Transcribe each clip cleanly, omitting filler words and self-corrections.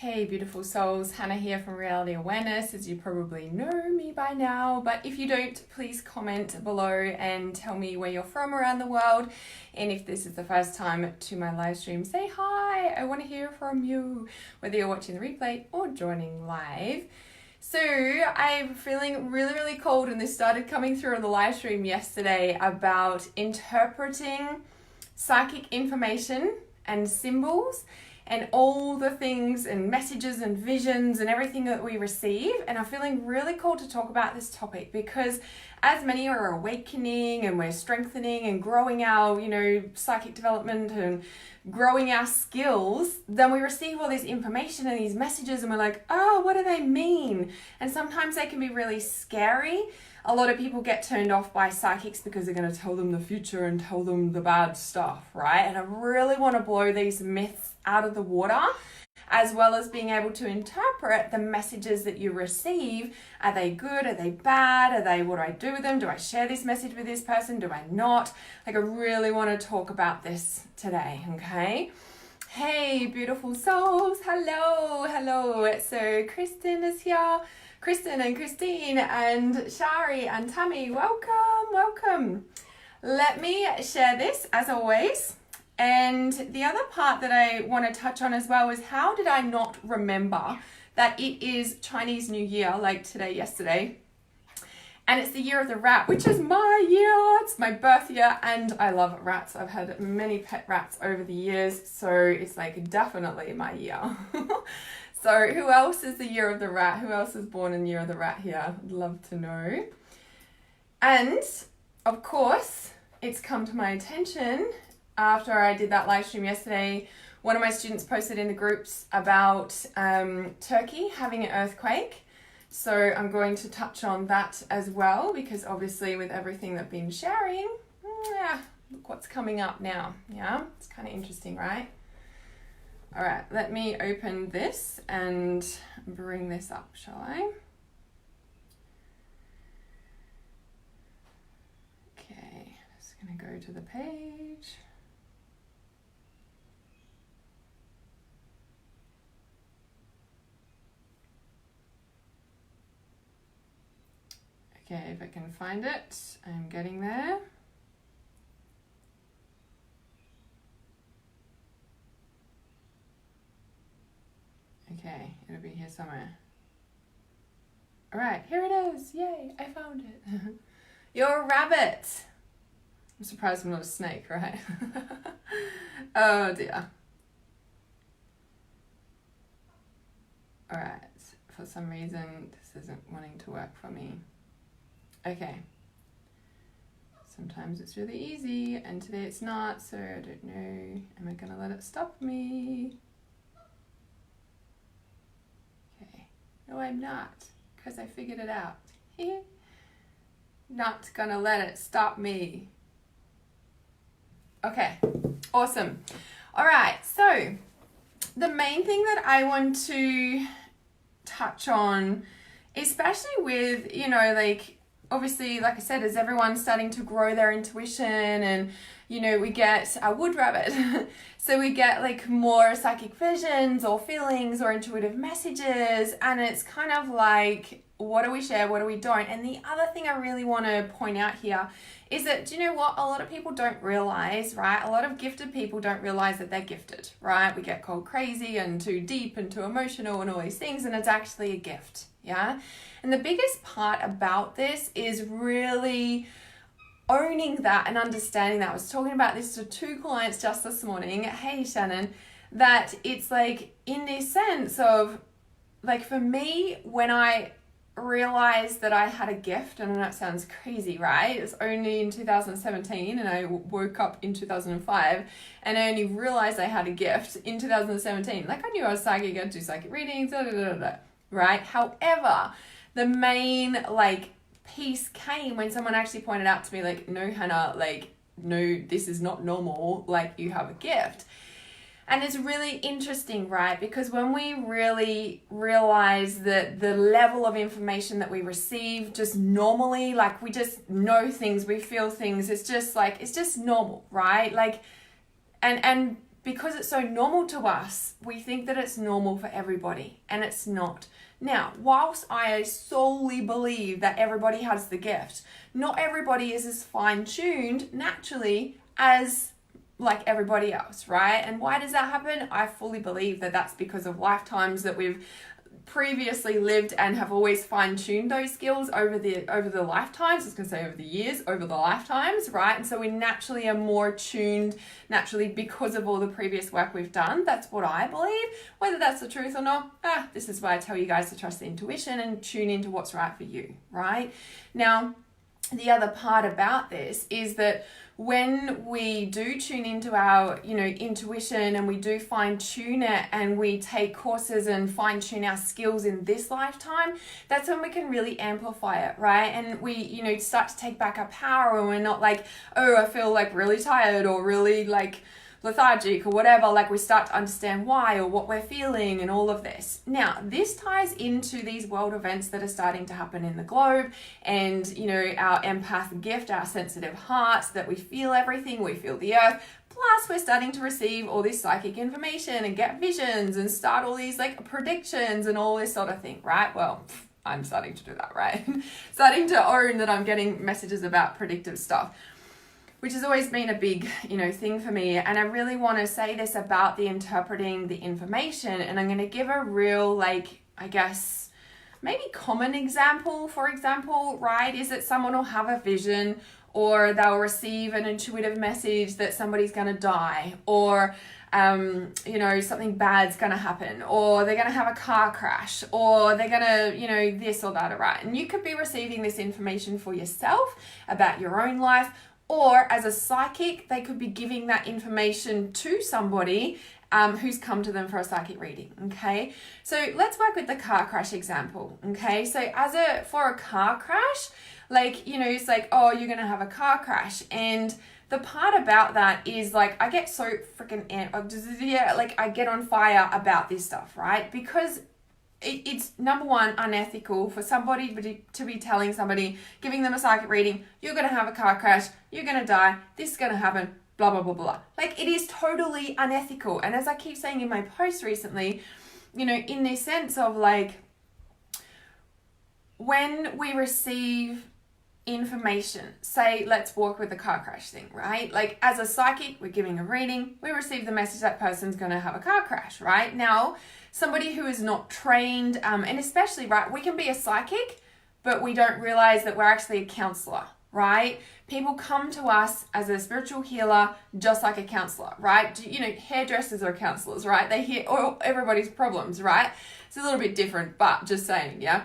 Hey beautiful souls, Hannah here from Reality Awareness, as you probably know me by now, but if you don't, please comment below and tell me where you're from around the world, and if this is the first time to my live stream, say hi, I want to hear from you, whether you're watching the replay or joining live. So I'm feeling really cold, and this started coming through on the live stream yesterday about interpreting psychic information and symbols and all the things and messages and visions and everything that we receive. And I'm feeling really called to talk about this topic because as many are awakening and we're strengthening and growing our, psychic development and growing our skills, then we receive all this information and these messages and we're like, oh, what do they mean? And sometimes they can be really scary. A lot of people get turned off by psychics because they're going to tell them the future and tell them the bad stuff, right? And I really want to blow these myths out of the water, as well as being able to interpret the messages that you receive. Are they good? Are they bad? What do I do with them? Do I share this message with this person? Do I not? I really want to talk about this today, okay? Hey, beautiful souls. Hello. So Kristen is here. Kristen and Christine and Shari and Tammy, welcome. Let me share this as always. And the other part that I want to touch on as well is how did I not remember that it is Chinese New Year, like yesterday, and it's the year of the rat, which is my year. It's my birth year, and I love rats. I've had many pet rats over the years, so it's definitely my year. So who else is the year of the rat? Who else is born in the year of the rat here? I'd love to know. And of course, it's come to my attention after I did that live stream yesterday. One of my students posted in the groups about Turkey having an earthquake. So I'm going to touch on that as well, because obviously with everything that I've been sharing, look what's coming up now. Yeah, it's kind of interesting, right? All right, let me open this and bring this up, shall I? Okay, just gonna go to the page. Okay, if I can find it, I'm getting there. Okay, it'll be here somewhere. All right, here it is. Yay, I found it. You're a rabbit. I'm surprised I'm not a snake, right? Oh dear. All right, for some reason, this isn't wanting to work for me. Okay. Sometimes it's really easy, and today it's not, so I don't know. Am I gonna let it stop me? Okay. No, I'm not, because I figured it out. Not gonna let it stop me. Okay, awesome. All right, so the main thing that I want to touch on, especially with, obviously, like I said, as everyone's starting to grow their intuition and, we get a wood rabbit. So we get more psychic visions or feelings or intuitive messages. And it's kind of what do we share? What do we don't? And the other thing I really want to point out here is that, do you know what? A lot of people don't realize, right? A lot of gifted people don't realize that they're gifted, right? We get called crazy and too deep and too emotional and all these things. And it's actually a gift. Yeah. And the biggest part about this is really owning that and understanding that. I was talking about this to two clients just this morning. Hey, Shannon, that it's in this sense of for me, when I realized that I had a gift, and I know it sounds crazy, right? It was only in 2017 and I woke up in 2005 and I only realized I had a gift in 2017. I knew I was psychic, I'd do psychic readings, right? However, the main piece came when someone actually pointed out to me no, Hannah, no, this is not normal, you have a gift. And it's really interesting, right? Because when we really realize that the level of information that we receive just normally, we just know things, we feel things, it's just it's just normal, right? And because it's so normal to us, we think that it's normal for everybody, and it's not. Now, whilst I solely believe that everybody has the gift, not everybody is as fine-tuned naturally as like everybody else, right? And why does that happen? I fully believe that that's because of lifetimes that we've previously lived and have always fine-tuned those skills over the lifetimes. I was going to say over the years, over the lifetimes, right? And so we naturally are more tuned naturally because of all the previous work we've done. That's what I believe. Whether that's the truth or not, this is why I tell you guys to trust the intuition and tune into what's right for you, right? Now, the other part about this is that when we do tune into our, intuition, and we do fine tune it, and we take courses and fine tune our skills in this lifetime, that's when we can really amplify it, right? And we, start to take back our power, and we're not like, oh, I feel like really tired or really like lethargic or whatever. Like, we start to understand why or what we're feeling and all of this. Now, this ties into these world events that are starting to happen in the globe, and our empath gift, our sensitive hearts, that we feel everything, we feel the earth. Plus, we're starting to receive all this psychic information and get visions and start all these like predictions and all this sort of thing, right? Well, I'm starting to do that, right? Starting to own that I'm getting messages about predictive stuff, which has always been a big, thing for me. And I really want to say this about the interpreting the information. And I'm going to give a real, maybe common example. For example, right, is that someone will have a vision, or they'll receive an intuitive message that somebody's going to die, or something bad's going to happen, or they're going to have a car crash, or they're going to, this or that, right? And you could be receiving this information for yourself about your own life, or as a psychic, they could be giving that information to somebody who's come to them for a psychic reading, okay? So let's work with the car crash example, okay? So for a car crash, it's like, oh, you're going to have a car crash. And the part about that is I get so freaking I get on fire about this stuff, right? Because it's number one, unethical for somebody to be telling somebody, giving them a psychic reading, you're going to have a car crash, you're going to die, this is going to happen, blah, blah, blah, blah. It is totally unethical. And as I keep saying in my post recently, in this sense of when we receive information, say, let's walk with the car crash thing, right? As a psychic, we're giving a reading, we receive the message that person's going to have a car crash, right? Now, somebody who is not trained, and especially, right, we can be a psychic, but we don't realize that we're actually a counselor, right? People come to us as a spiritual healer, just like a counselor, right? Hairdressers are counselors, right? They hear everybody's problems, right? It's a little bit different, but just saying, yeah?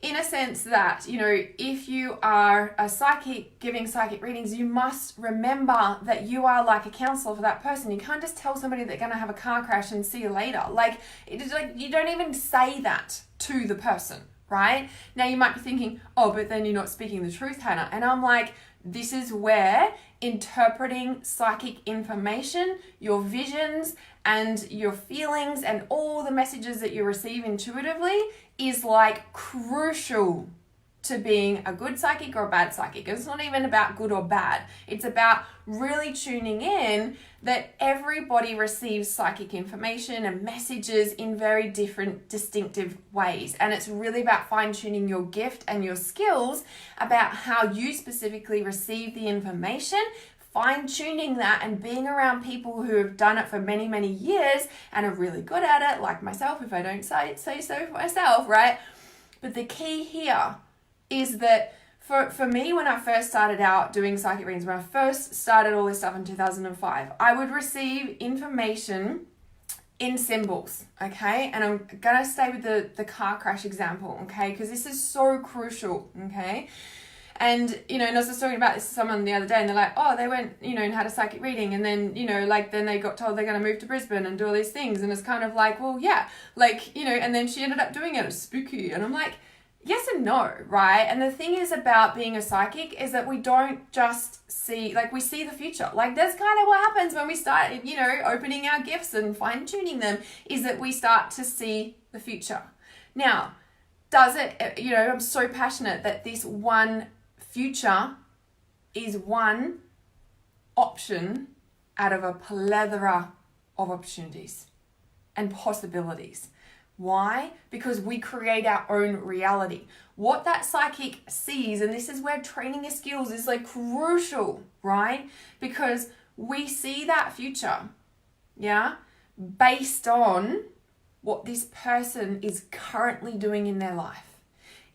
In a sense that, if you are a psychic giving psychic readings, you must remember that you are like a counselor for that person. You can't just tell somebody they're going to have a car crash and see you later. You don't even say that to the person, right? Now you might be thinking, oh, but then you're not speaking the truth, Hannah. And I'm like, this is where interpreting psychic information, your visions and your feelings and all the messages that you receive intuitively is crucial to being a good psychic or a bad psychic. It's not even about good or bad. It's about really tuning in that everybody receives psychic information and messages in very different, distinctive ways. And it's really about fine-tuning your gift and your skills about how you specifically receive the information, fine-tuning that and being around people who have done it for many, many years and are really good at it, like myself, if I don't say so for myself, right? But the key here is that for me, when I first started out doing psychic readings, when I first started all this stuff in 2005, I would receive information in symbols, okay? And I'm gonna stay with the car crash example, okay? Because this is so crucial, okay? And, and I was just talking about this to someone the other day, and they're like, oh, they went, and had a psychic reading, and then, then they got told they're going to move to Brisbane and do all these things, and it's kind of like, well, yeah, and then she ended up doing it. It's spooky. And I'm like, yes and no, right? And the thing is about being a psychic is that we don't just see, we see the future. That's kind of what happens when we start, opening our gifts and fine-tuning them, is that we start to see the future. Now, does it, I'm so passionate that this one future is one option out of a plethora of opportunities and possibilities. Why? Because we create our own reality. What that psychic sees, and this is where training your skills is like crucial, right? Because we see that future, yeah, based on what this person is currently doing in their life.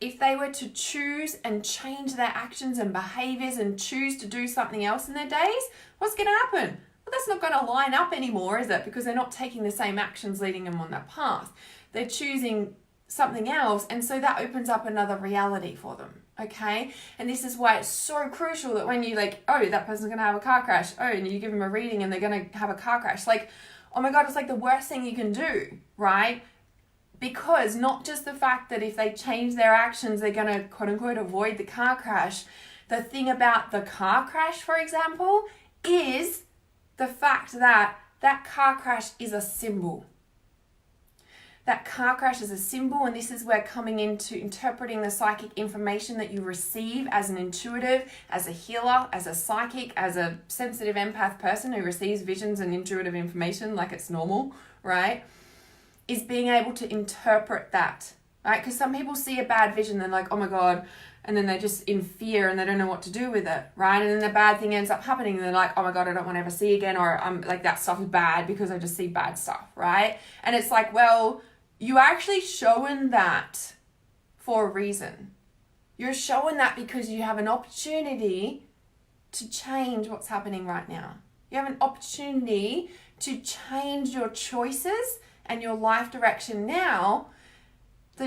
If they were to choose and change their actions and behaviors and choose to do something else in their days, what's going to happen? Well, that's not going to line up anymore, is it? Because they're not taking the same actions leading them on that path. They're choosing something else, and so that opens up another reality for them, okay? And this is why it's so crucial that when you like, oh, that person's going to have a car crash, oh, and you give them a reading and they're going to have a car crash, like, oh my God, it's like the worst thing you can do, right? Because not just the fact that if they change their actions, they're going to quote unquote avoid the car crash. The thing about the car crash, for example, is the fact that that car crash is a symbol. That car crash is a symbol, and this is where coming into interpreting the psychic information that you receive as an intuitive, as a healer, as a psychic, as a sensitive empath person who receives visions and intuitive information like it's normal, right? Is being able to interpret that, right? Because some people see a bad vision, they're like, oh my God, and then they're just in fear and they don't know what to do with it, right? And then the bad thing ends up happening and they're like, oh my God, I don't want to ever see again, or I'm like, that stuff is bad because I just see bad stuff, right? And it's like, well, you actually showing that for a reason. You're showing that because you have an opportunity to change what's happening right now. You have an opportunity to change your choices and your life direction now,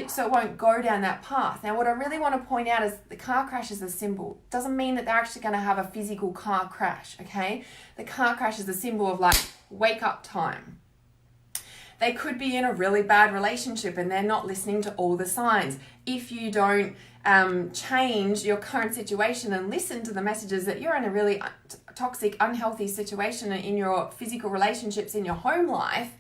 so it won't go down that path. Now, what I really want to point out is the car crash is a symbol. It doesn't mean that they're actually going to have a physical car crash, okay? The car crash is a symbol of like wake up time. They could be in a really bad relationship and they're not listening to all the signs. If you don't change your current situation and listen to the messages that you're in a really toxic, unhealthy situation in your physical relationships, in your home life,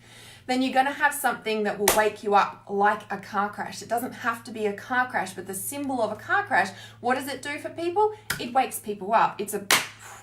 then you're going to have something that will wake you up like a car crash. It doesn't have to be a car crash, but the symbol of a car crash, what does it do for people? It wakes people up. It's a,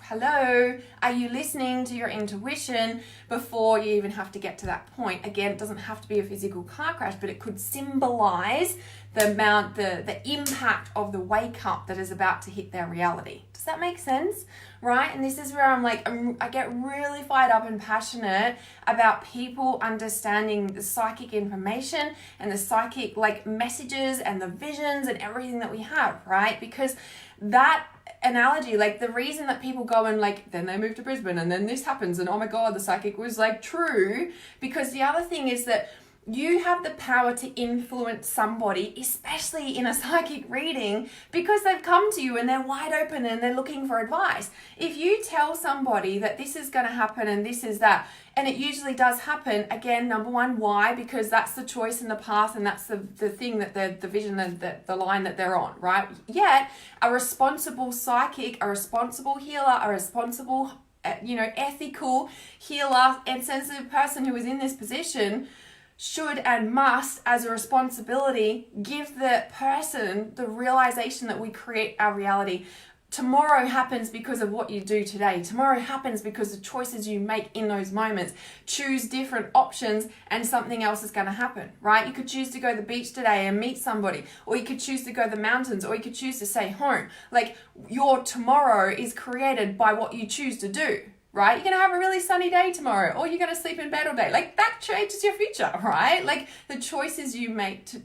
hello, are you listening to your intuition before you even have to get to that point? Again, it doesn't have to be a physical car crash, but it could symbolize the amount, the impact of the wake up that is about to hit their reality. Does that make sense? Right? And this is where I'm like, I get really fired up and passionate about people understanding the psychic information and the psychic like messages and the visions and everything that we have, right? Because that analogy, like the reason that people go and like, then they move to Brisbane and then this happens and oh my God, the psychic was like true. Because the other thing is that you have the power to influence somebody, especially in a psychic reading, because they've come to you and they're wide open and they're looking for advice. If you tell somebody that this is going to happen and this is that, and it usually does happen, again, number one, why? Because that's the choice in the path and that's the thing that the vision, the line that they're on, right? Yet, a responsible psychic, a responsible healer, a responsible, ethical healer and sensitive person who is in this position should and must, as a responsibility, give the person the realization that we create our reality. Tomorrow happens because of what you do today. Tomorrow happens because of choices you make in those moments. Choose different options and something else is going to happen, right? You could choose to go to the beach today and meet somebody, or you could choose to go to the mountains, or you could choose to stay home. Like, your tomorrow is created by what you choose to do. Right? You're going to have a really sunny day tomorrow, or you're going to sleep in bed all day. Like, that changes your future, right? Like, the choices you make to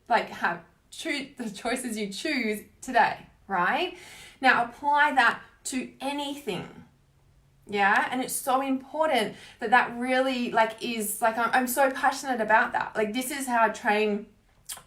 the choices you choose today, right? Now, apply that to anything. Yeah? And it's so important that really, is, I'm so passionate about that. Like, this is how I train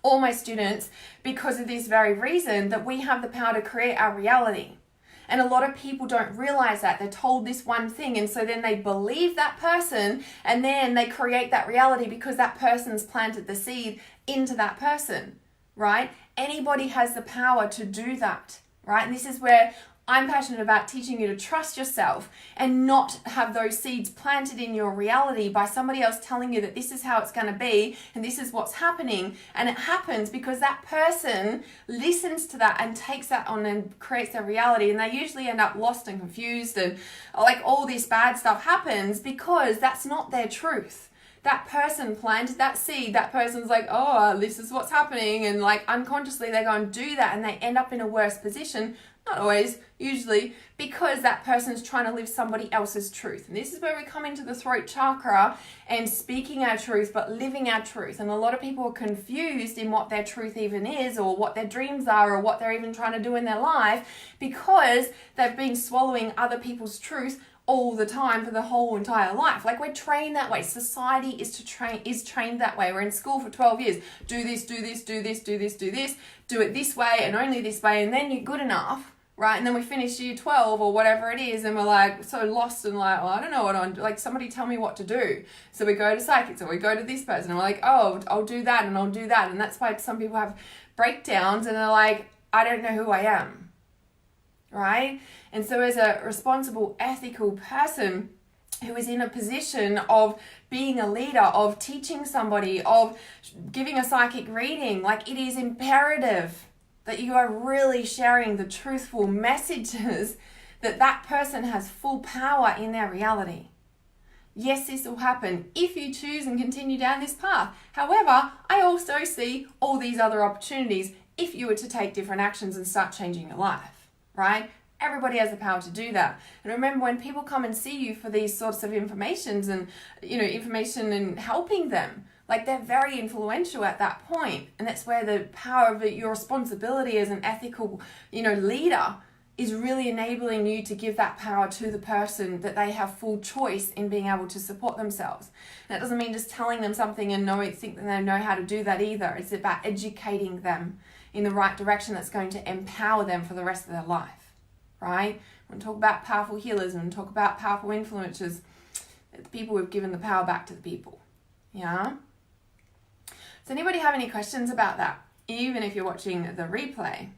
all my students, because of this very reason, that we have the power to create our reality. And a lot of people don't realize that. They're told this one thing, and so then they believe that person, and then they create that reality because that person's planted the seed into that person, right? Anybody has the power to do that, right? And this is where I'm passionate about teaching you to trust yourself and not have those seeds planted in your reality by somebody else telling you that this is how it's going to be and this is what's happening. And it happens because that person listens to that and takes that on and creates their reality. And they usually end up lost and confused, and like all this bad stuff happens because that's not their truth. That person planted that seed. That person's like, oh, this is what's happening. And like unconsciously they go and do that, and they end up in a worse position. Not always, usually, because that person's trying to live somebody else's truth. And this is where we come into the throat chakra and speaking our truth, but living our truth. And a lot of people are confused in what their truth even is, or what their dreams are, or what they're even trying to do in their life, because they've been swallowing other people's truth all the time for the whole entire life. Like, we're trained that way. Society is trained that way. We're in school for 12 years. Do this, do this, do this, do this, do this. Do it this way and only this way, and then you're good enough. Right, and then we finish year 12 or whatever it is, and we're like so lost and like, well, I don't know what I'm doing. Like, somebody tell me what to do. So we go to psychics, or we go to this person, and we're like, oh, I'll do that and I'll do that. And that's why some people have breakdowns and they're like, I don't know who I am. Right? And so as a responsible, ethical person who is in a position of being a leader, of teaching somebody, of giving a psychic reading, like, it is imperative that you are really sharing the truthful messages that that person has full power in their reality. Yes, this will happen if you choose and continue down this path. However, I also see all these other opportunities if you were to take different actions and start changing your life, right? Everybody has the power to do that. And remember, when people come and see you for these sorts of information and helping them, like, they're very influential at that point. And that's where the power of your responsibility as an ethical, leader is really enabling you to give that power to the person, that they have full choice in being able to support themselves. And that doesn't mean just telling them something and think that they know how to do that either. It's about educating them in the right direction that's going to empower them for the rest of their life, right? When we talk about powerful healers and talk about powerful influencers, the people who've given the power back to the people. Yeah? Does anybody have any questions about that? Even if you're watching the replay.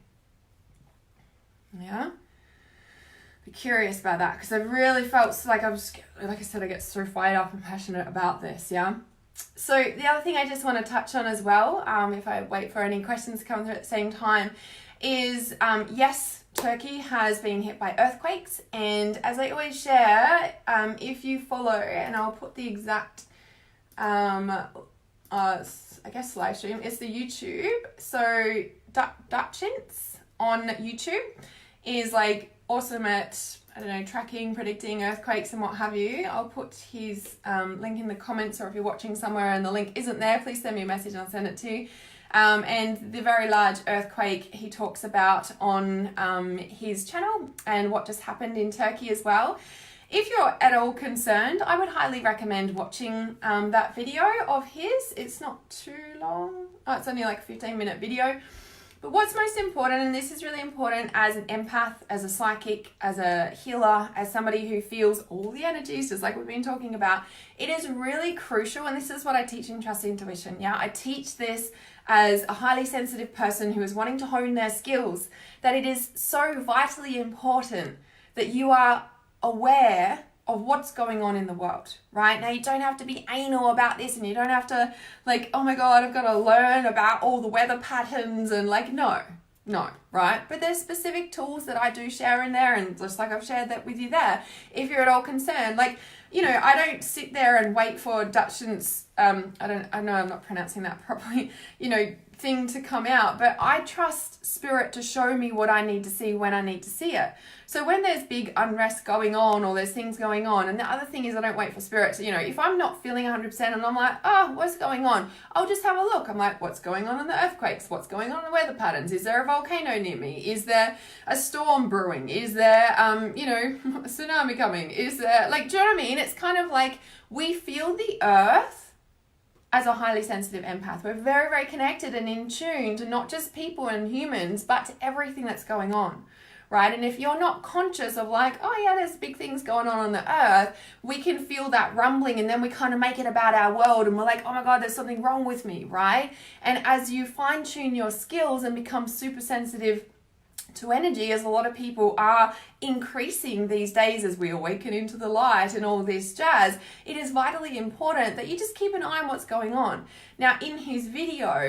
Yeah? Be curious about that, because I really felt like I get so fired up and passionate about this, yeah? So the other thing I just want to touch on as well, if I wait for any questions to come through at the same time, is yes, Turkey has been hit by earthquakes, and as I always share, if you follow, and I'll put the exact live stream, it's the YouTube. So Dutchins on YouTube is like awesome at, tracking, predicting earthquakes and what have you. I'll put his link in the comments, or if you're watching somewhere and the link isn't there, please send me a message and I'll send it to you. And the very large earthquake he talks about on his channel, and what just happened in Turkey as well. If you're at all concerned, I would highly recommend watching that video of his. It's not too long. Oh, it's only like a 15-minute video. But what's most important, and this is really important as an empath, as a psychic, as a healer, as somebody who feels all the energies, just like we've been talking about, it is really crucial, and this is what I teach in Trust Intuition. Yeah, I teach this as a highly sensitive person who is wanting to hone their skills, that it is so vitally important that you are aware of what's going on in the world, right? Now, you don't have to be anal about this, and you don't have to like, oh my God, I've got to learn about all the weather patterns and like, no, right? But there's specific tools that I do share in there, and just like I've shared that with you there, if you're at all concerned, like, I don't sit there and wait for Dutchins, I know I'm not pronouncing that properly, thing to come out, but I trust spirit to show me what I need to see when I need to see it. So when there's big unrest going on, or there's things going on, and the other thing is I don't wait for spirit to, if I'm not feeling 100% and I'm like, oh, what's going on? I'll just have a look. I'm like, what's going on in the earthquakes? What's going on in the weather patterns? Is there a volcano near me? Is there a storm brewing? Is there, a tsunami coming? Is there, like, do you know what I mean? It's kind of like we feel the earth as a highly sensitive empath. We're very, very connected and in tune to not just people and humans, but to everything that's going on, right? And if you're not conscious of like, oh yeah, there's big things going on the earth, we can feel that rumbling, and then we kind of make it about our world, and we're like, oh my God, there's something wrong with me, right? And as you fine tune your skills and become super sensitive to energy, as a lot of people are increasing these days as we awaken into the light and all this jazz, it is vitally important that you just keep an eye on what's going on. Now, in his video,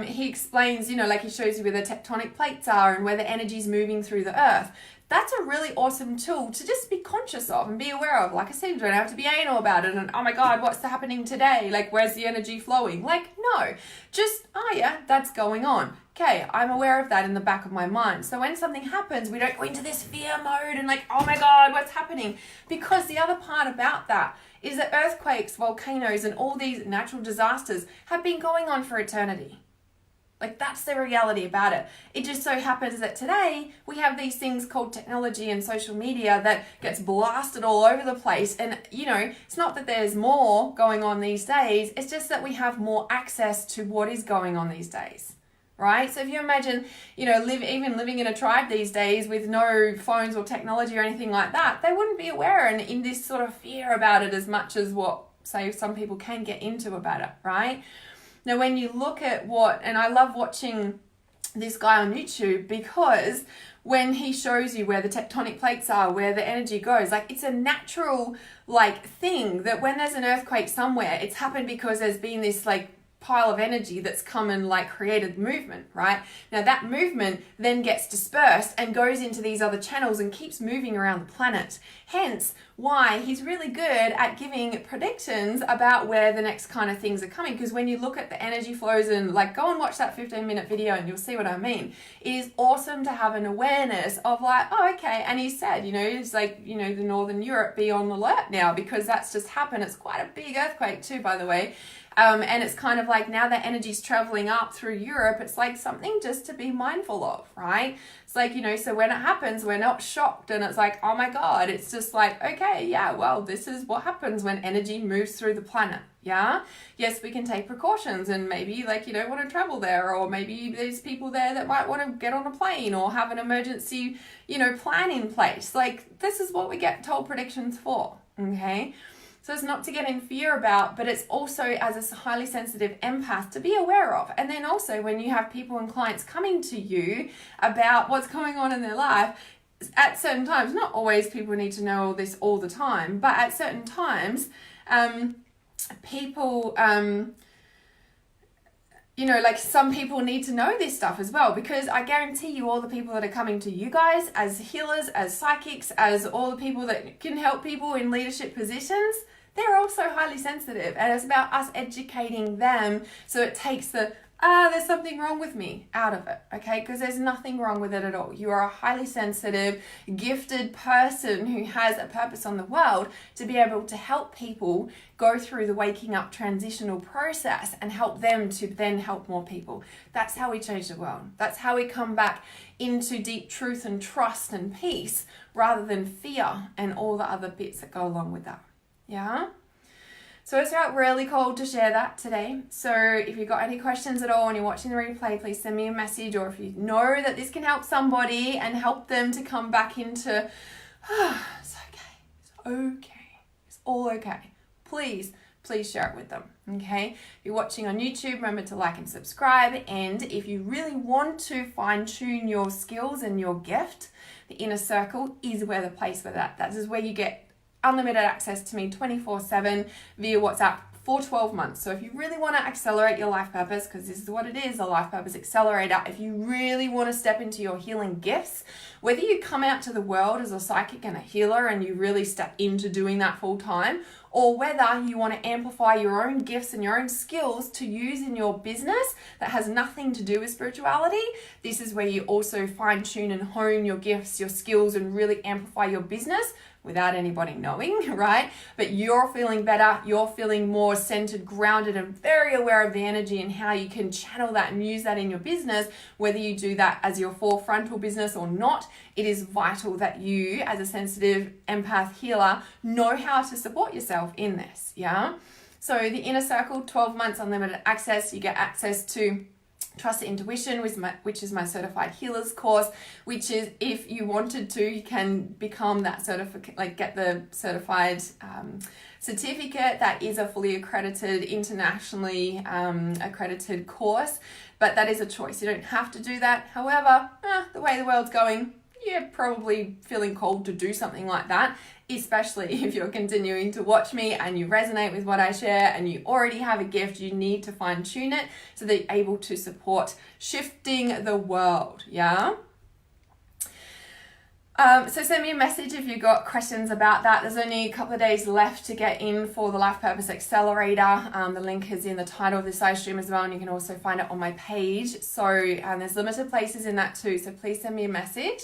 he explains, like he shows you where the tectonic plates are and where the energy is moving through the earth. That's a really awesome tool to just be conscious of and be aware of. Like I said, you don't have to be anal about it and, oh my God, what's happening today? Like, where's the energy flowing? Like, no, just, oh yeah, that's going on. Okay, I'm aware of that in the back of my mind. So when something happens, we don't go into this fear mode and like, oh my God, what's happening? Because the other part about that is that earthquakes, volcanoes, and all these natural disasters have been going on for eternity. Like, that's the reality about it. It just so happens that today we have these things called technology and social media that gets blasted all over the place. And, it's not that there's more going on these days. It's just that we have more access to what is going on these days. Right? So if you imagine, living in a tribe these days with no phones or technology or anything like that, they wouldn't be aware and in this sort of fear about it as much as what, say, some people can get into about it, right? Now, when you look at and I love watching this guy on YouTube, because when he shows you where the tectonic plates are, where the energy goes, like, it's a natural, thing that when there's an earthquake somewhere, it's happened because there's been this, pile of energy that's come and created movement, right? Now that movement then gets dispersed and goes into these other channels and keeps moving around the planet. Hence why he's really good at giving predictions about where the next kind of things are coming. Because when you look at the energy flows and go and watch that 15-minute video and you'll see what I mean. It is awesome to have an awareness of oh, okay. And he said, it's the Northern Europe, be on alert now, because that's just happened. It's quite a big earthquake too, by the way. And it's kind of now that energy's traveling up through Europe, it's something just to be mindful of, right? It's so when it happens, we're not shocked and it's oh my God, it's just okay, yeah, well, this is what happens when energy moves through the planet. Yeah. Yes, we can take precautions and maybe you don't want to travel there, or maybe there's people there that might want to get on a plane or have an emergency, plan in place. This is what we get told predictions for. Okay. So it's not to get in fear about, but it's also as a highly sensitive empath to be aware of. And then also when you have people and clients coming to you about what's going on in their life, at certain times, not always people need to know all this all the time, but at certain times, people, some people need to know this stuff as well, because I guarantee you all the people that are coming to you guys as healers, as psychics, as all the people that can help people in leadership positions, they're also highly sensitive, and it's about us educating them so it takes the there's something wrong with me out of it, okay? Because there's nothing wrong with it at all. You are a highly sensitive, gifted person who has a purpose on the world to be able to help people go through the waking up transitional process and help them to then help more people. That's how we change the world. That's how we come back into deep truth and trust and peace rather than fear and all the other bits that go along with that. Yeah? So it's felt really cool to share that today. So if you've got any questions at all and you're watching the replay, please send me a message, or if you know that this can help somebody and help them to come back into, it's all okay. Please share it with them, okay? If you're watching on YouTube, remember to like and subscribe. And if you really want to fine tune your skills and your gift, the inner circle is where the place for that. That is where you get unlimited access to me 24/7 via WhatsApp for 12 months. So if you really want to accelerate your life purpose, because this is what it is, a life purpose accelerator, if you really want to step into your healing gifts, whether you come out to the world as a psychic and a healer and you really step into doing that full time, or whether you want to amplify your own gifts and your own skills to use in your business that has nothing to do with spirituality, this is where you also fine tune and hone your gifts, your skills, and really amplify your business without anybody knowing, right? But you're feeling better, you're feeling more centered, grounded, and very aware of the energy and how you can channel that and use that in your business, whether you do that as your full frontal business or not. It is vital that you, as a sensitive empath healer, know how to support yourself in this, yeah? So the inner circle, 12 months unlimited access. You get access to Trust Intuition, which is my certified healers course, which is, if you wanted to, you can become that get the certified certificate. That is a fully accredited, internationally accredited course, but that is a choice. You don't have to do that. However, the way the world's going, you're probably feeling called to do something like that, especially if you're continuing to watch me and you resonate with what I share and you already have a gift. You need to fine tune it so that you're able to support shifting the world. Yeah. So send me a message if you've got questions about that. There's only a couple of days left to get in for the Life Purpose Accelerator. The link is in the title of this live stream as well, and you can also find it on my page. So there's limited places in that too, so please send me a message.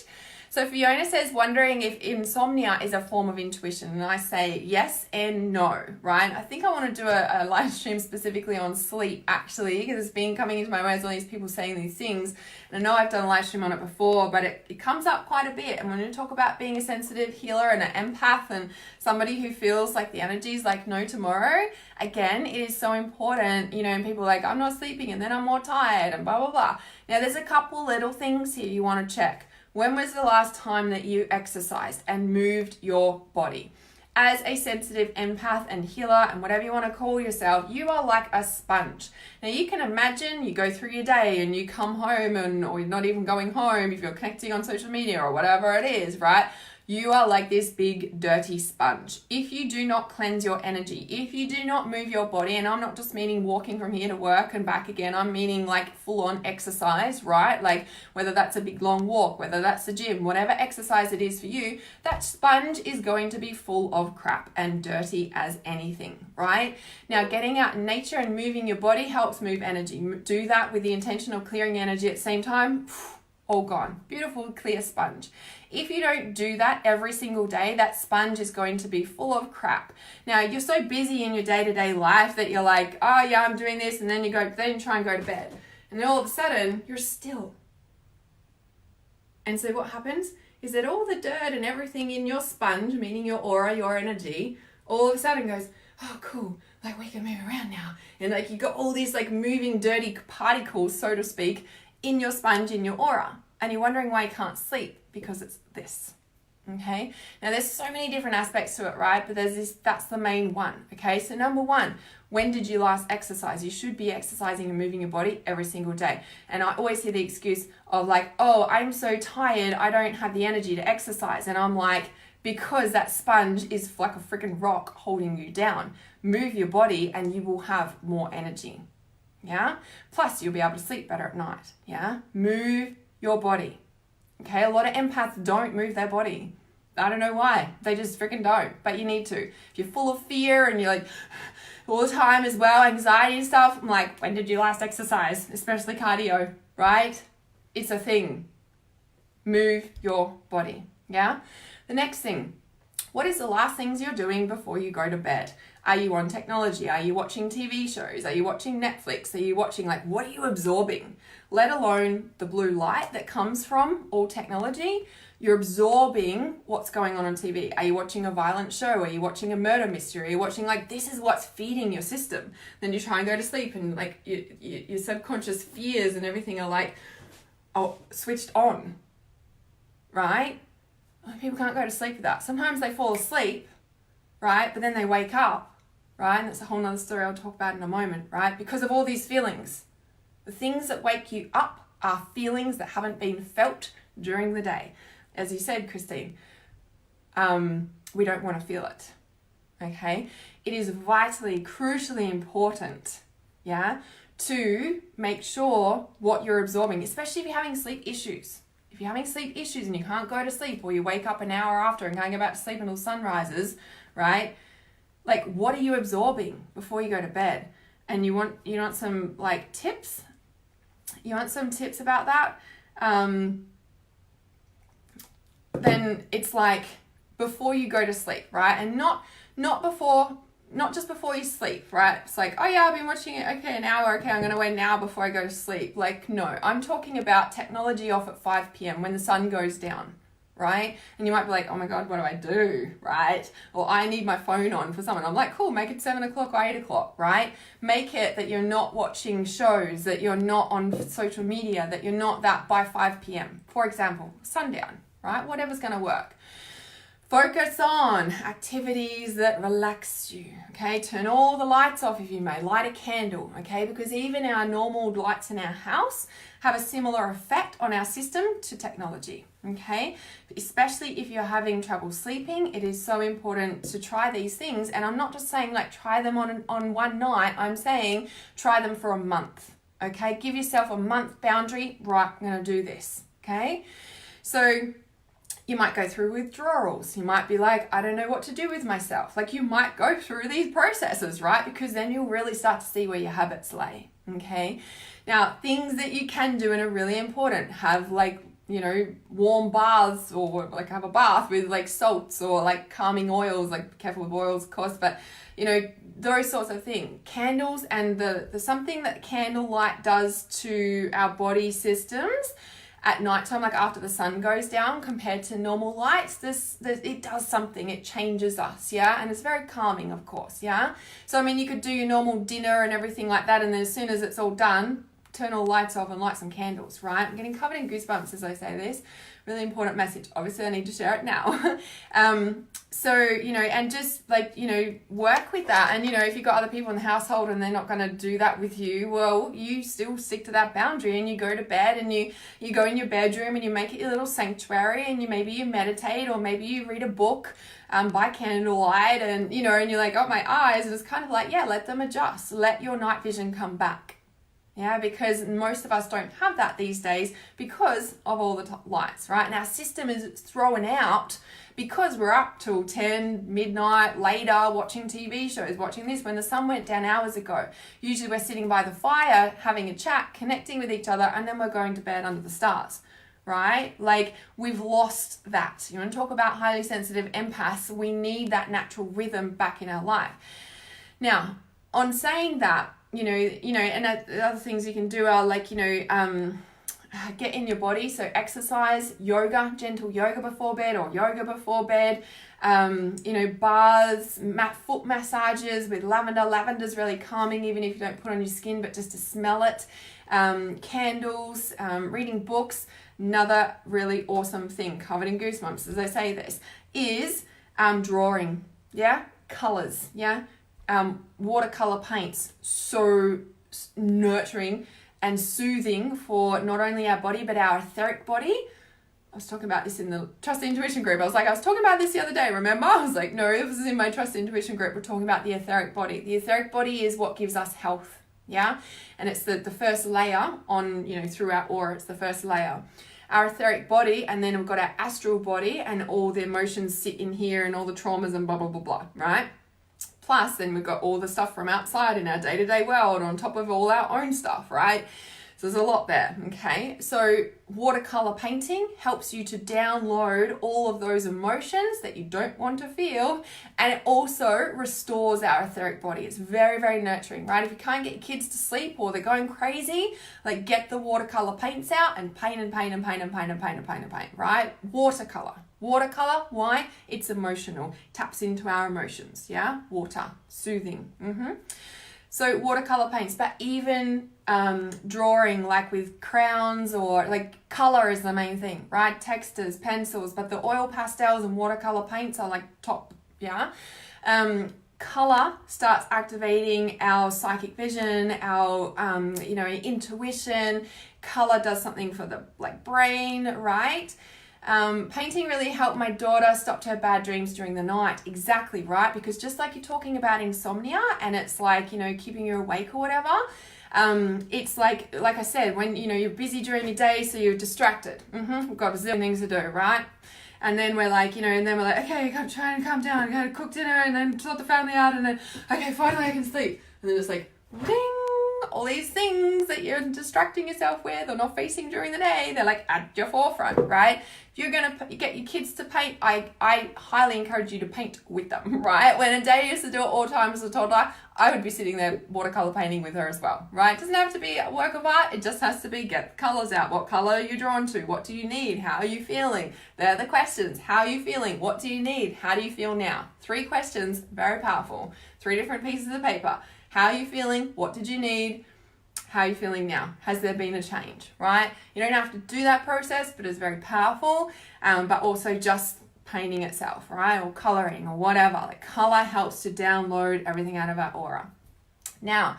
So Fiona says, wondering if insomnia is a form of intuition. And I say yes and no, right? I think I want to do a live stream specifically on sleep, actually, because it's been coming into my mind, all these people saying these things. And I know I've done a live stream on it before, but it comes up quite a bit. And when we talk about being a sensitive healer and an empath and somebody who feels like the energy is like no tomorrow, again, it is so important, you know, and people are like, I'm not sleeping and then I'm more tired and blah, blah, blah. Now, there's a couple little things here you want to check. When was the last time that you exercised and moved your body? As a sensitive empath and healer and whatever you want to call yourself, you are like a sponge. Now you can imagine you go through your day and you come home or you're not even going home if you're connecting on social media or whatever it is, right? You are like this big dirty sponge. If you do not cleanse your energy, if you do not move your body, and I'm not just meaning walking from here to work and back again, I'm meaning like full on exercise, right? Like whether that's a big long walk, whether that's the gym, whatever exercise it is for you, that sponge is going to be full of crap and dirty as anything, right? Now getting out in nature and moving your body helps move energy. Do that with the intention of clearing energy at the same time, all gone. Beautiful, clear sponge. If you don't do that every single day, that sponge is going to be full of crap. Now, you're so busy in your day-to-day life that you're like, oh yeah, I'm doing this, and then you try and go to bed. And then all of a sudden, you're still. And so what happens is that all the dirt and everything in your sponge, meaning your aura, your energy, all of a sudden goes, oh cool, like we can move around now. And like you got all these like moving dirty particles, so to speak, in your sponge, in your aura. And you're wondering why you can't sleep, because it's this, okay? Now there's so many different aspects to it, right? But that's the main one, okay? So number one, when did you last exercise? You should be exercising and moving your body every single day. And I always hear the excuse of like, oh, I'm so tired, I don't have the energy to exercise. And I'm like, because that sponge is like a freaking rock holding you down. Move your body and you will have more energy, yeah? Plus you'll be able to sleep better at night, yeah? Move your body. Okay, a lot of empaths don't move their body. I don't know why. They just freaking don't, but you need to. If you're full of fear and you're like all the time as well, anxiety and stuff, I'm like, when did you last exercise? Especially cardio, right? It's a thing. Move your body, yeah? The next thing, what is the last things you're doing before you go to bed? Are you on technology? Are you watching TV shows? Are you watching Netflix? Are you watching, like, what are you absorbing? Let alone the blue light that comes from all technology. You're absorbing what's going on TV. Are you watching a violent show? Are you watching a murder mystery? Are you watching, like, this is what's feeding your system? Then you try and go to sleep and, like, your subconscious fears and everything are, like, switched on, right? People can't go to sleep with that. Sometimes they fall asleep, right? But then they wake up, right? And that's a whole nother story I'll talk about in a moment, right? Because of all these feelings. The things that wake you up are feelings that haven't been felt during the day. As you said, Christine, we don't want to feel it, okay? It is vitally, crucially important, yeah, to make sure what you're absorbing, especially if you're having sleep issues. If you're having sleep issues and you can't go to sleep, or you wake up an hour after and can't go back to sleep until sun rises, right? Like, what are you absorbing before you go to bed? And you want some like tips? You want some tips about that? Then it's like before you go to sleep, right? And not just before you sleep, right? It's like, oh yeah, I've been watching it, okay, an hour, okay, I'm gonna wait an hour before I go to sleep. Like, no, I'm talking about technology off at 5 p.m. when the sun goes down, right? And you might be like, oh my God, what do I do, right? Or I need my phone on for someone. I'm like, cool, make it 7 o'clock or 8 o'clock, right? Make it that you're not watching shows, that you're not on social media, that you're not that by 5 p.m. For example, sundown, right? Whatever's gonna work. Focus on activities that relax you, okay? Turn all the lights off if you may. Light a candle, okay? Because even our normal lights in our house have a similar effect on our system to technology, okay? Especially if you're having trouble sleeping, it is so important to try these things. And I'm not just saying like try them on one night. I'm saying try them for a month, okay? Give yourself a month boundary. Right, I'm going to do this, okay? So you might go through withdrawals. You might be like, I don't know what to do with myself. Like you might go through these processes, right? Because then you'll really start to see where your habits lay, okay? Now, things that you can do and are really important. Have like, you know, warm baths, or like have a bath with like salts or like calming oils, like be careful with oils, of course, but you know, those sorts of things. Candles and the something that candlelight does to our body systems at nighttime, like after the sun goes down, compared to normal lights, this it does something. It changes us, yeah, and it's very calming, of course, yeah. So I mean, you could do your normal dinner and everything like that, and then as soon as it's all done, turn all the lights off and light some candles, right? I'm getting covered in goosebumps as I say this. Really important message. Obviously, I need to share it now. So, you know, and just like, you know, work with that. And, you know, if you've got other people in the household and they're not going to do that with you, well, you still stick to that boundary and you go to bed and you go in your bedroom and you make it your little sanctuary, and maybe you meditate, or maybe you read a book by candlelight, and, you know, and you're like, oh, my eyes. And it's kind of like, yeah, let them adjust. Let your night vision come back. Yeah, because most of us don't have that these days because of all the lights, right? And our system is thrown out because we're up till 10, midnight, later, watching TV shows, watching this, when the sun went down hours ago. Usually we're sitting by the fire, having a chat, connecting with each other, and then we're going to bed under the stars, right? Like, we've lost that. You want to talk about highly sensitive empaths? We need that natural rhythm back in our life. Now, on saying that, you know, and the other things you can do are like, you know, get in your body. So exercise, yoga, gentle yoga before bed, or yoga before bed. You know, baths, foot massages with lavender. Lavender's really calming, even if you don't put on your skin, but just to smell it. Candles, reading books. Another really awesome thing, covered in goosebumps as I say this, is drawing. Yeah, colors. Yeah. Watercolor paints, so nurturing and soothing for not only our body but our etheric body. I was talking about this in the Trust Intuition group. I was talking about this the other day, remember? I was like, no, this is in my Trust Intuition group. We're talking about the etheric body. The etheric body is what gives us health, yeah? And it's the first layer on, you know, through our aura. It's the first layer. Our etheric body, and then we've got our astral body, and all the emotions sit in here, and all the traumas and blah, blah, blah, blah, right? Plus, then we've got all the stuff from outside in our day-to-day world on top of all our own stuff, right? So there's a lot there, okay? So watercolor painting helps you to download all of those emotions that you don't want to feel, and it also restores our etheric body. It's very, very nurturing, right? If you can't get your kids to sleep or they're going crazy, like get the watercolor paints out and paint and paint and paint and paint and paint and paint and paint, right? Watercolor, why? It's emotional, taps into our emotions, yeah? Water, soothing, So watercolor paints, but even drawing like with crowns, or like color is the main thing, right? Textures, pencils, but the oil pastels and watercolor paints are like top, yeah? Color starts activating our psychic vision, our, you know, intuition. Color does something for the like brain, right? Painting really helped my daughter stop her bad dreams during the night. Exactly, right? Because just like you're talking about insomnia, and it's like, you know, keeping you awake or whatever, it's like I said, when, you know, you're busy during your day, so you're distracted. We've got a zillion things to do, right? And then we're like, you know, and then we're like, okay, I'm trying to calm down, I gotta cook dinner, and then sort the family out, and then, okay, finally I can sleep. And then it's like, ding! All these things that you're distracting yourself with or not facing during the day, they're like at your forefront, right? If you're going to get your kids to paint, I highly encourage you to paint with them, right? When a day used to do it all times as a toddler, I would be sitting there watercolor painting with her as well, right? It doesn't have to be a work of art. It just has to be get the colors out. What color are you drawn to? What do you need? How are you feeling? They're the questions. How are you feeling? What do you need? How do you feel now? 3 questions, very powerful. 3 different pieces of paper. How are you feeling? What did you need? How are you feeling now? Has there been a change, right? You don't have to do that process, but it's very powerful. But also just painting itself, right? Or coloring or whatever. Like color helps to download everything out of our aura. Now,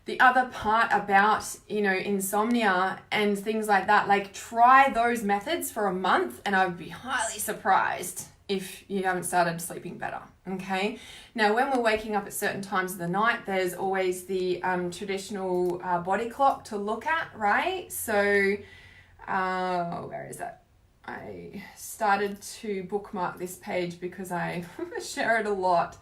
the other part about, insomnia and things like that, like try those methods for a month and I would be highly surprised if you haven't started sleeping better, okay? Now, when we're waking up at certain times of the night, there's always the traditional body clock to look at, right? So, where is that? I started to bookmark this page because I share it a lot.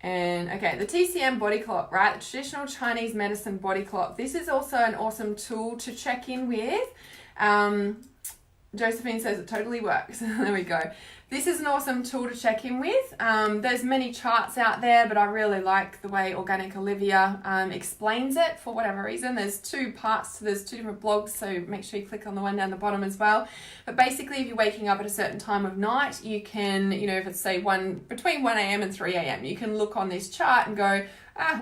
And okay, the TCM Body Clock, right? The traditional Chinese medicine body clock. This is also an awesome tool to check in with. Josephine says it totally works. There we go. This is an awesome tool to check in with. There's many charts out there, but I really like the way Organic Olivia explains it for whatever reason. There's two parts, so there's two different blogs, so make sure you click on the one down the bottom as well. But basically, if you're waking up at a certain time of night, you can, if it's say between 1 a.m. and 3 a.m., you can look on this chart and go,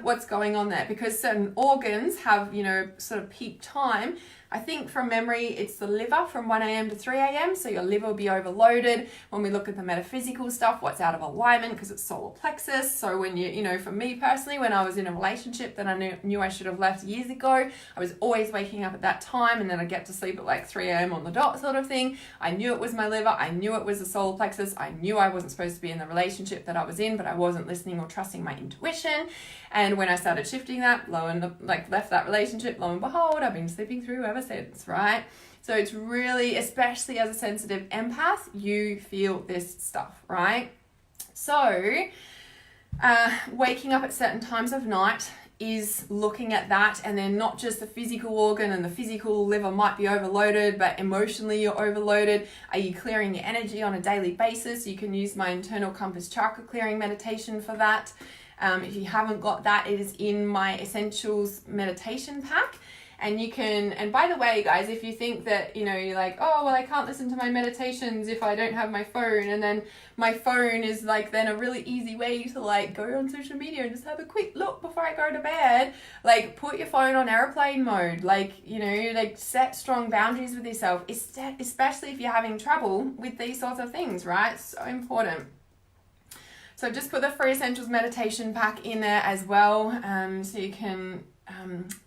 what's going on there? Because certain organs have, sort of peak time. I think from memory, it's the liver from 1 a.m. to 3 a.m. So your liver will be overloaded. When we look at the metaphysical stuff, what's out of alignment because it's solar plexus. So when for me personally, when I was in a relationship that I knew I should have left years ago, I was always waking up at that time and then I get to sleep at like 3 a.m. on the dot sort of thing. I knew it was my liver. I knew it was the solar plexus. I knew I wasn't supposed to be in the relationship that I was in, but I wasn't listening or trusting my intuition. And when I started shifting that, left that relationship, lo and behold, I've been sleeping through ever since, right? So it's really, especially as a sensitive empath, you feel this stuff, right? So waking up at certain times of night is looking at that, and then not just the physical organ and the physical liver might be overloaded, but emotionally you're overloaded. Are you clearing your energy on a daily basis? You can use my internal compass chakra clearing meditation for that. If you haven't got that, it is in my Essentials meditation pack. And you can, and by the way, guys, if you think that, you're like, oh, well, I can't listen to my meditations if I don't have my phone. And then my phone is then a really easy way to go on social media and just have a quick look before I go to bed. Put your phone on airplane mode, set strong boundaries with yourself, especially if you're having trouble with these sorts of things, right? So important. So just put the free Essentials meditation pack in there as well, so you can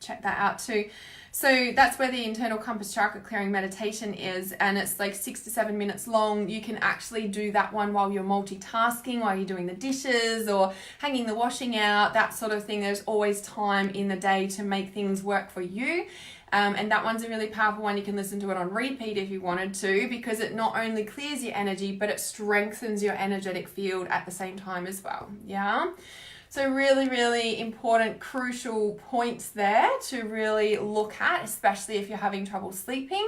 check that out too. So that's where the internal compass chakra clearing meditation is, and it's 6 to 7 minutes long. You can actually do that one while you're multitasking, while you're doing the dishes or hanging the washing out, that sort of thing. There's always time in the day to make things work for you. And that one's a really powerful one. You can listen to it on repeat if you wanted to, because it not only clears your energy, but it strengthens your energetic field at the same time as well. Yeah. So really, really important, crucial points there to really look at, especially if you're having trouble sleeping,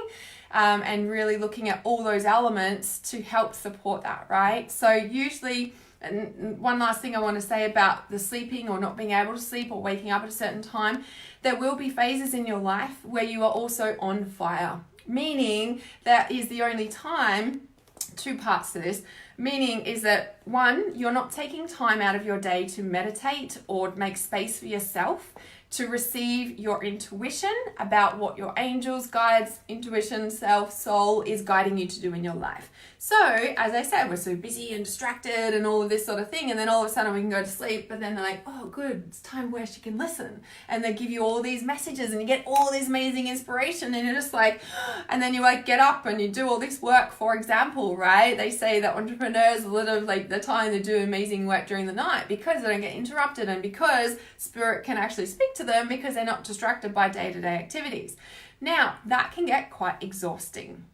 and really looking at all those elements to help support that, right? So usually, and one last thing I want to say about the sleeping or not being able to sleep or waking up at a certain time, there will be phases in your life where you are also on fire, meaning that is the only time, two parts to this, meaning is that one, you're not taking time out of your day to meditate or make space for yourself to receive your intuition about what your angels, guides, intuition, self, soul is guiding you to do in your life. So, as I said, we're so busy and distracted and all of this sort of thing, and then all of a sudden we can go to sleep, but then they're like, oh, good, it's time where she can listen. And they give you all these messages and you get all this amazing inspiration, and you're just and then you get up and you do all this work, for example, right? They say that entrepreneurs, a lot of the time they do amazing work during the night because they don't get interrupted and because spirit can actually speak to them because they're not distracted by day-to-day activities. Now, that can get quite exhausting.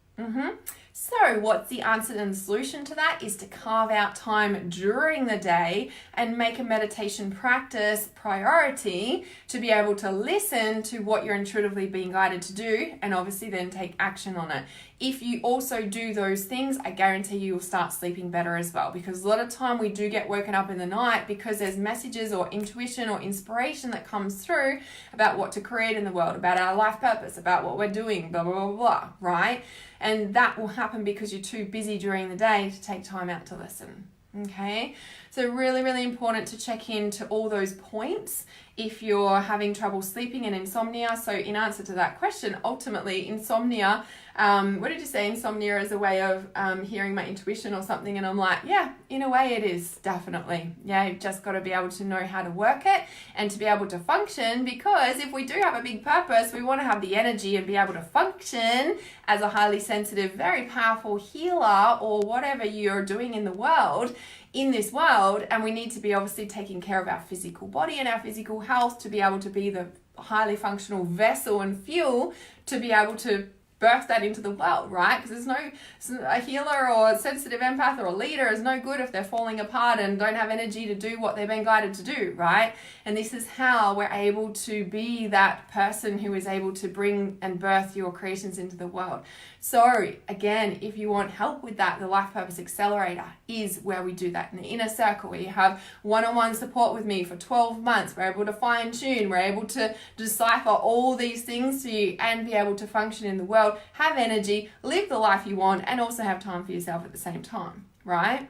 So what's the answer and the solution to that is to carve out time during the day and make a meditation practice priority to be able to listen to what you're intuitively being guided to do, and obviously then take action on it. If you also do those things, I guarantee you will start sleeping better as well, because a lot of time we do get woken up in the night because there's messages or intuition or inspiration that comes through about what to create in the world, about our life purpose, about what we're doing, blah, blah, blah, blah, right? And that will happen because you're too busy during the day to take time out to listen. Okay, so really, really important to check into all those points if you're having trouble sleeping and insomnia. So in answer to that question, ultimately insomnia, what did you say? Insomnia is a way of hearing my intuition or something. And I'm like, yeah, in a way it is, definitely. Yeah, you've just got to be able to know how to work it and to be able to function, because if we do have a big purpose, we want to have the energy and be able to function as a highly sensitive, very powerful healer, or whatever you're doing in the world, in this world. And we need to be obviously taking care of our physical body and our physical health to be able to be the highly functional vessel and fuel to be able to birth that into the world, right? Because a healer or a sensitive empath or a leader is no good if they're falling apart and don't have energy to do what they've been guided to do, right? And this is how we're able to be that person who is able to bring and birth your creations into the world. So again, if you want help with that, the Life Purpose Accelerator is where we do that in the inner circle, where you have one-on-one support with me for 12 months. We're able to fine tune, we're able to decipher all these things to you and be able to function in the world, have energy, live the life you want, and also have time for yourself at the same time, right?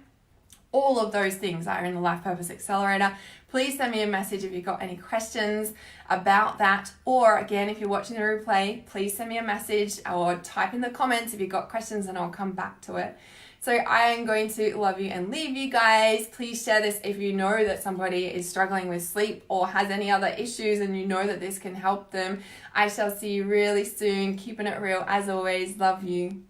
All of those things are in the Life Purpose Accelerator. Please send me a message if you've got any questions about that. Or again, if you're watching the replay, please send me a message or type in the comments if you've got questions and I'll come back to it. So I am going to love you and leave you guys. Please share this if you know that somebody is struggling with sleep or has any other issues and you know that this can help them. I shall see you really soon. Keeping it real as always. Love you.